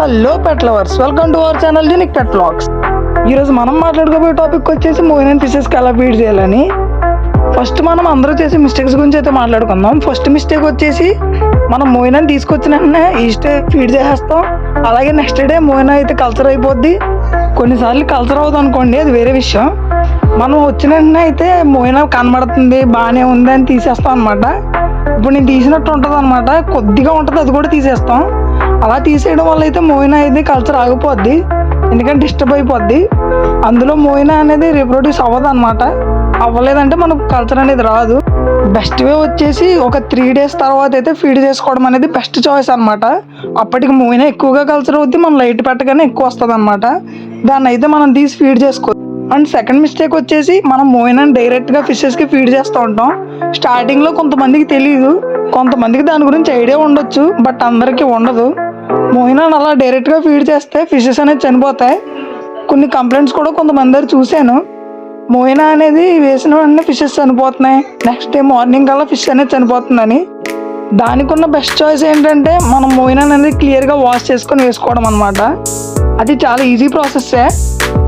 Hello pet lovers, welcome to our channel unique pet vlogs. ఈరోజు మనం మాట్లాడుకోబోయే topic వచ్చేసి Moeen ఫిషెస్కి ఎలా ఫీడ్ చేయాలని. ఫస్ట్ మనం అందరూ చేసే మిస్టేక్స్ గురించి అయితే మాట్లాడుకుందాం. ఫస్ట్ మిస్టేక్ వచ్చేసి మనం మోయినాన్ని తీసుకొచ్చిన వెంటనే ఈస్ట్ ఫీడ్ చేసేస్తాం. అలాగే నెక్స్ట్ డే మోయినా అయితే కల్చర్ అయిపోద్ది. కొన్నిసార్లు కల్చర్ అవుతుంది అనుకోండి, అది వేరే విషయం. మనం వచ్చిన వెంటనే అయితే మోయినా కనబడుతుంది, బాగానే ఉంది అని తీసేస్తాం అనమాట. ఇప్పుడు నేను తీసినట్టు ఉంటుంది అనమాట, కొద్దిగా ఉంటుంది, అది కూడా తీసేస్తాం. అలా తీసేయడం వల్ల అయితే మోయినా అయితే కల్చర్ ఆగిపోద్ది, ఎందుకంటే డిస్టర్బ్ అయిపోద్ది. అందులో మోయినా అనేది రీప్రొడ్యూస్ అవ్వదు అనమాట. అవ్వలేదంటే మనకు కల్చర్ అనేది రాదు. బెస్ట్ వే వచ్చేసి ఒక 3 days తర్వాత అయితే ఫీడ్ చేసుకోవడం అనేది బెస్ట్ చాయిస్ అనమాట. అప్పటికి మోయినా ఎక్కువగా కల్చర్ అవుద్ది, మనం లైట్ పెట్టగానే ఎక్కువ వస్తుంది అనమాట. దాన్ని అయితే మనం తీసి ఫీడ్ చేసుకోవచ్చు. అండ్ సెకండ్ మిస్టేక్ వచ్చేసి మనం మోయినాని డైరెక్ట్గా ఫిషెస్కి ఫీడ్ చేస్తూ ఉంటాం. స్టార్టింగ్లో కొంతమందికి తెలియదు, కొంతమందికి దాని గురించి ఐడియా ఉండొచ్చు, బట్ అందరికీ ఉండదు. మోయినాని అలా డైరెక్ట్గా ఫీడ్ చేస్తే ఫిషెస్ అనేది చనిపోతాయి. కొన్ని కంప్లైంట్స్ కూడా కొంతమంది దగ్గర చూశాను. మోయినా అనేది వేసిన వెంటనే ఫిషెస్ చనిపోతున్నాయి, నెక్స్ట్ డే మార్నింగ్ కల్లా ఫిష్ అనేది చనిపోతుందని. దానికి ఉన్న బెస్ట్ చాయిస్ ఏంటంటే మనం మోయినా అనేది క్లియర్గా వాష్ చేసుకొని వేసుకోవడం అనమాట. అది చాలా ఈజీ ప్రాసెస్సే.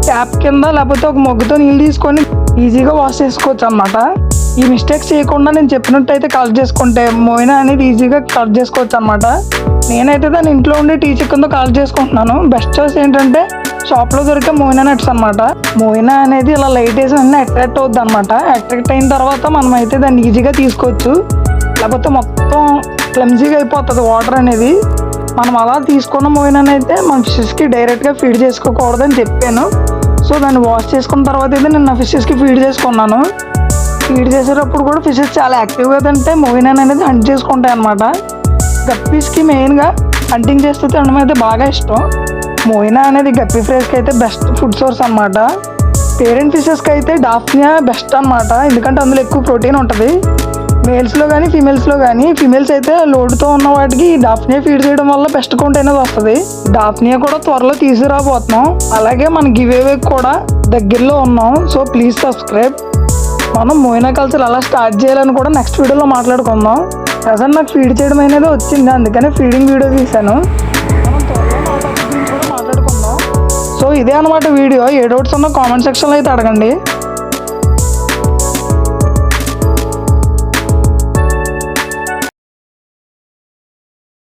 ట్యాప్ కింద లేకపోతే ఒక మొగ్గుతో నీళ్ళు తీసుకొని ఈజీగా వాష్ చేసుకోవచ్చు అనమాట. ఈ మిస్టేక్స్ చేయకుండా నేను చెప్పినట్టయితే కలెక్ట్ చేసుకుంటే మోయినా అనేది ఈజీగా కలెక్ట్ చేసుకోవచ్చు అనమాట. నేనైతే దాన్ని ఇంట్లో ఉండి టీ చికెన్తో కలెక్ట్ చేసుకుంటున్నాను. బెస్ట్ చాయిస్ ఏంటంటే షాప్లో దొరికే మోయినా నెట్స్ అనమాట. మోయినా అనేది ఇలా లైట్ వేసి అన్నీ అట్రాక్ట్ అవుద్ది అనమాట. అట్రాక్ట్ అయిన తర్వాత మనం అయితే దాన్ని ఈజీగా తీసుకోవచ్చు, లేకపోతే మొత్తం క్లమ్జీగా అయిపోతుంది వాటర్ అనేది. మనం అలా తీసుకున్న మోయినాని అయితే మన ఫిషెస్కి డైరెక్ట్గా ఫీడ్ చేసుకోకూడదని చెప్పాను. సో దాన్ని వాష్ చేసుకున్న తర్వాత అయితే నేను నా ఫిషెస్కి ఫీడ్ చేసుకున్నాను. ఫీడ్ చేసేటప్పుడు కూడా ఫిషెస్ చాలా యాక్టివ్గా తింటే మోయినాని అనేది హంట్ చేసుకుంటాయి అనమాట. గప్పీస్కి మెయిన్గా హంటింగ్ చేస్తూ తినడం అయితే బాగా ఇష్టం. మోయినా అనేది గప్పీ ఫ్రైస్కి అయితే బెస్ట్ ఫుడ్ సోర్స్ అనమాట. పేరెంట్ ఫిషెస్కి అయితే డాఫ్నియా బెస్ట్ అనమాట, ఎందుకంటే అందులో ఎక్కువ ప్రోటీన్ ఉంటుంది. మేల్స్లో కానీ ఫీమేల్స్లో కానీ, ఫీమేల్స్ అయితే లోడ్తో ఉన్న వాటికి డాఫ్నియా ఫీడ్ చేయడం వల్ల బెస్ట్ కౌంట్ అనేది వస్తుంది. డాఫ్నియా కూడా త్వరలో తీసుకురాబోతున్నాం. అలాగే మన గివ్ అవే కూడా దగ్గరలో ఉన్నాం. So please subscribe. మనం మోయినా కల్చర్ అలా స్టార్ట్ చేయాలని కూడా నెక్స్ట్ వీడియోలో మాట్లాడుకుందాం. ప్రజెంట్ నాకు ఫీడ్ చేయడం అనేది వచ్చింది, అందుకనే ఫీడింగ్ వీడియో తీశాను. మనం త్వరలో మాట్లాడుకుందాం. సో ఇదే అనమాట వీడియో. ఏ డౌట్స్ ఉన్నా కామెంట్ సెక్షన్లో అయితే అడగండి.